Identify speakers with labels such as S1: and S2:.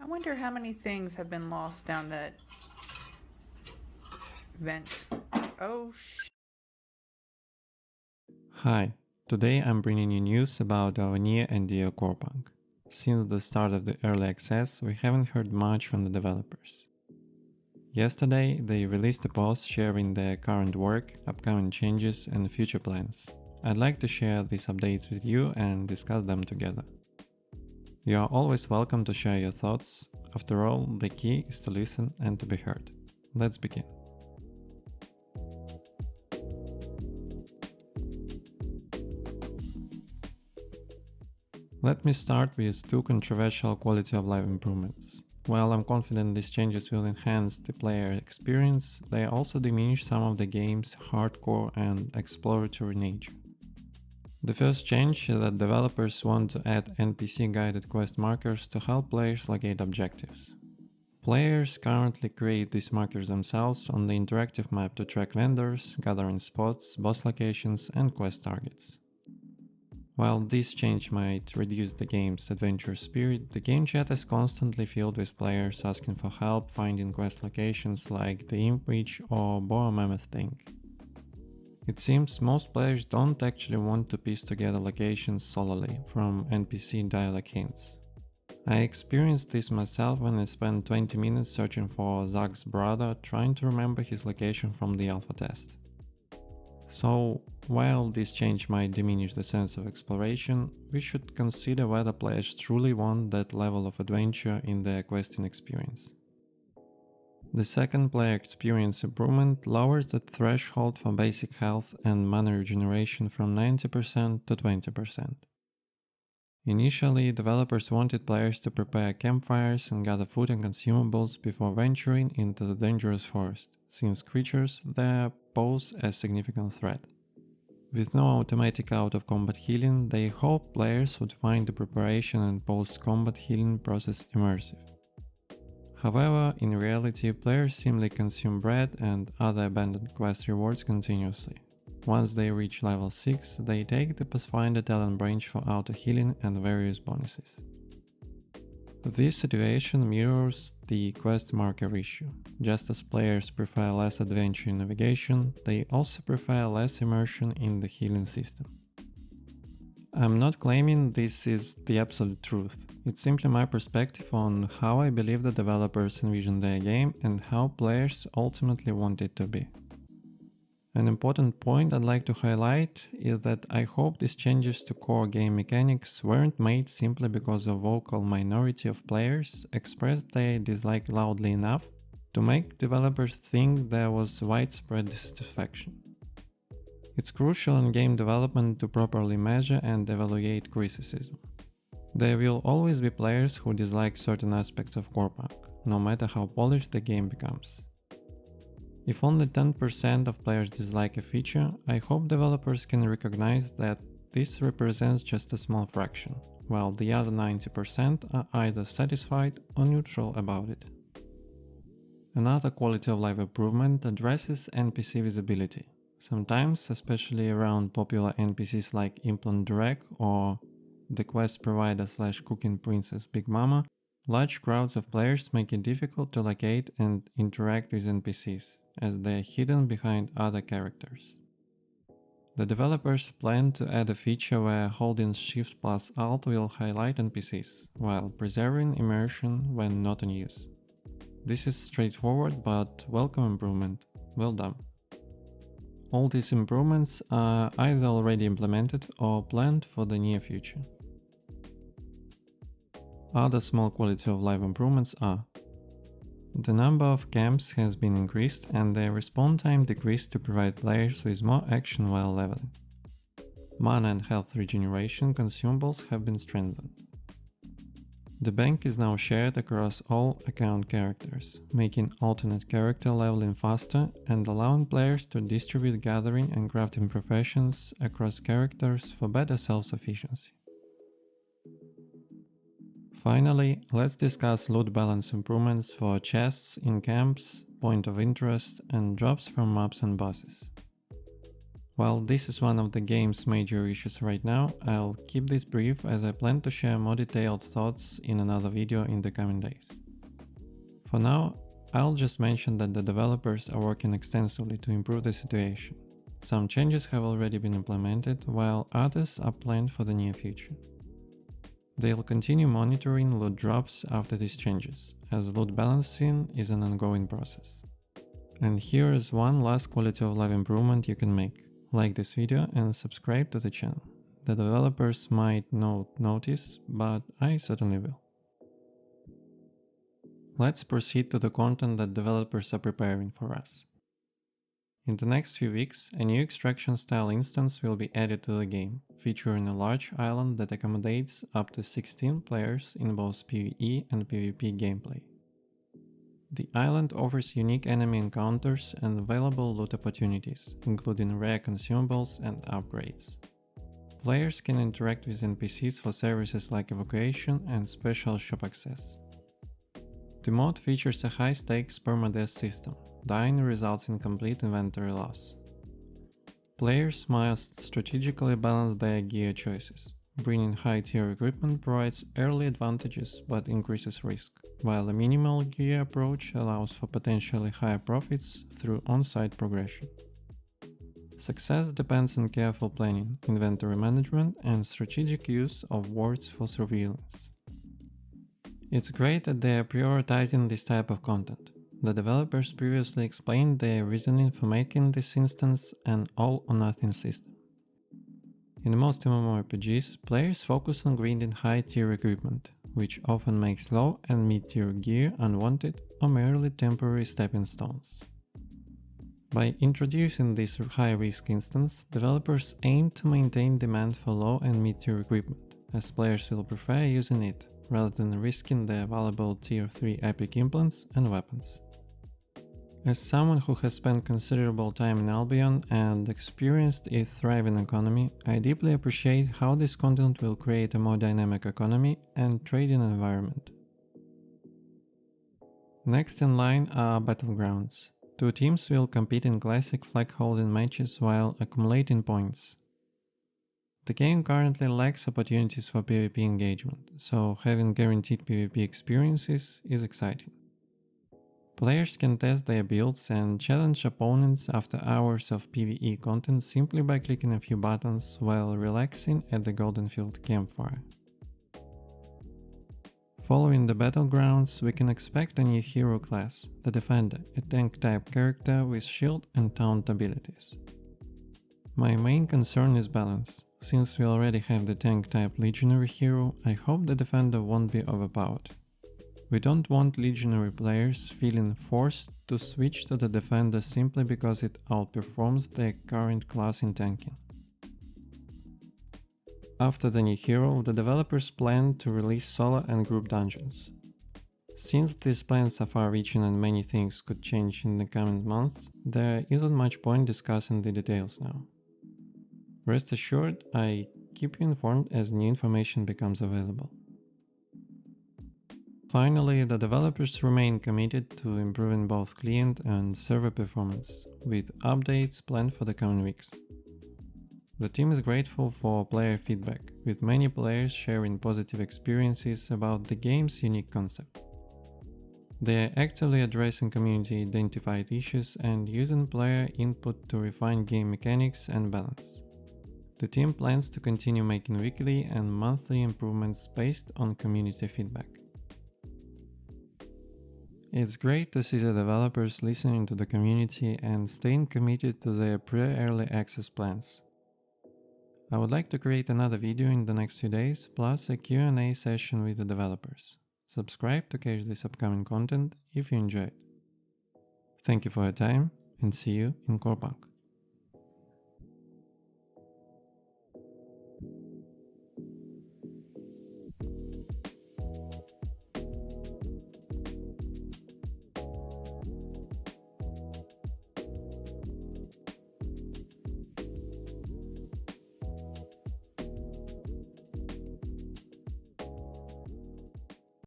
S1: I wonder how many things have been lost down that vent. Oh,
S2: Hi, today I'm bringing you news about our near NDO Corepunk. Since the start of the early access, we haven't heard much from the developers. Yesterday, they released a post sharing their current work, upcoming changes, and future plans. I'd like to share these updates with you and discuss them together. You are always welcome to share your thoughts. After all, the key is to listen and to be heard. Let's begin. Let me start with two controversial quality of life improvements. While I'm confident these changes will enhance the player experience, they also diminish some of the game's hardcore and exploratory nature. The first change is that developers want to add NPC-guided quest markers to help players locate objectives. Players currently create these markers themselves on the interactive map to track vendors, gathering spots, boss locations, and quest targets. While this change might reduce the game's adventure spirit, the game chat is constantly filled with players asking for help finding quest locations like the Imp Witch or Boa Mammoth Tank. It seems most players don't actually want to piece together locations solely from NPC dialogue hints. I experienced this myself when I spent 20 minutes searching for Zach's brother trying to remember his location from the alpha test. So, while this change might diminish the sense of exploration, we should consider whether players truly want that level of adventure in their questing experience. The second player experience improvement lowers the threshold for basic health and mana regeneration from 90% to 20%. Initially, developers wanted players to prepare campfires and gather food and consumables before venturing into the dangerous forest, since creatures there pose a significant threat. With no automatic out-of-combat healing, they hope players would find the preparation and post-combat healing process immersive. However, in reality, players simply consume bread and other abandoned quest rewards continuously. Once they reach level 6, they take the Pathfinder talent branch for auto-healing and various bonuses. This situation mirrors the quest marker issue. Just as players prefer less adventure in navigation, they also prefer less immersion in the healing system. I'm not claiming this is the absolute truth, it's simply my perspective on how I believe the developers envision their game and how players ultimately want it to be. An important point I'd like to highlight is that I hope these changes to core game mechanics weren't made simply because a vocal minority of players expressed their dislike loudly enough to make developers think there was widespread dissatisfaction. It's crucial in game development to properly measure and evaluate criticism. There will always be players who dislike certain aspects of Corepunk, no matter how polished the game becomes. If only 10% of players dislike a feature, I hope developers can recognize that this represents just a small fraction, while the other 90% are either satisfied or neutral about it. Another quality of life improvement addresses NPC visibility. Sometimes, especially around popular NPCs like Implant Direct or the quest provider / cooking princess Big Mama, large crowds of players make it difficult to locate and interact with NPCs, as they are hidden behind other characters. The developers plan to add a feature where holding Shift plus Alt will highlight NPCs, while preserving immersion when not in use. This is straightforward but welcome improvement. Well done. All these improvements are either already implemented or planned for the near future. Other small quality of life improvements are: the number of camps has been increased and their respawn time decreased to provide players with more action while leveling. Mana and health regeneration consumables have been strengthened. The bank is now shared across all account characters, making alternate character leveling faster and allowing players to distribute gathering and crafting professions across characters for better self-sufficiency. Finally, let's discuss loot balance improvements for chests in camps, point of interest, and drops from maps and bosses. While this is one of the game's major issues right now, I'll keep this brief as I plan to share more detailed thoughts in another video in the coming days. For now, I'll just mention that the developers are working extensively to improve the situation. Some changes have already been implemented, while others are planned for the near future. They'll continue monitoring loot drops after these changes, as loot balancing is an ongoing process. And here is one last quality of life improvement you can make. Like this video and subscribe to the channel. The developers might not notice, but I certainly will. Let's proceed to the content that developers are preparing for us. In the next few weeks, a new extraction style instance will be added to the game, featuring a large island that accommodates up to 16 players in both PvE and PvP gameplay. The island offers unique enemy encounters and available loot opportunities, including rare consumables and upgrades. Players can interact with NPCs for services like evacuation and special shop access. The mod features a high-stakes permadeath system. Dying results in complete inventory loss. Players must strategically balance their gear choices. Bringing high-tier equipment provides early advantages but increases risk, while a minimal gear approach allows for potentially higher profits through on-site progression. Success depends on careful planning, inventory management, and strategic use of wards for surveillance. It's great that they are prioritizing this type of content. The developers previously explained their reasoning for making this instance an all-or-nothing system. In most MMORPGs, players focus on grinding high-tier equipment, which often makes low and mid-tier gear unwanted or merely temporary stepping stones. By introducing this high-risk instance, developers aim to maintain demand for low and mid-tier equipment, as players will prefer using it, rather than risking their valuable Tier 3 epic implants and weapons. As someone who has spent considerable time in Albion and experienced a thriving economy, I deeply appreciate how this content will create a more dynamic economy and trading environment. Next in line are Battlegrounds. Two teams will compete in classic flag-holding matches while accumulating points. The game currently lacks opportunities for PvP engagement, so having guaranteed PvP experiences is exciting. Players can test their builds and challenge opponents after hours of PvE content simply by clicking a few buttons while relaxing at the Goldenfield campfire. Following the Battlegrounds, we can expect a new hero class, the Defender, a tank-type character with shield and taunt abilities. My main concern is balance. Since we already have the tank-type legionary hero, I hope the Defender won't be overpowered. We don't want legionary players feeling forced to switch to the Defender simply because it outperforms their current class in tanking. After the new hero, the developers plan to release solo and group dungeons. Since these plans are far-reaching and many things could change in the coming months, there isn't much point discussing the details now. Rest assured, I keep you informed as new information becomes available. Finally, the developers remain committed to improving both client and server performance, with updates planned for the coming weeks. The team is grateful for player feedback, with many players sharing positive experiences about the game's unique concept. They are actively addressing community-identified issues and using player input to refine game mechanics and balance. The team plans to continue making weekly and monthly improvements based on community feedback. It's great to see the developers listening to the community and staying committed to their pre-early access plans. I would like to create another video in the next few days, plus a Q&A session with the developers. Subscribe to catch this upcoming content if you enjoy it. Thank you for your time, and see you in Corepunk.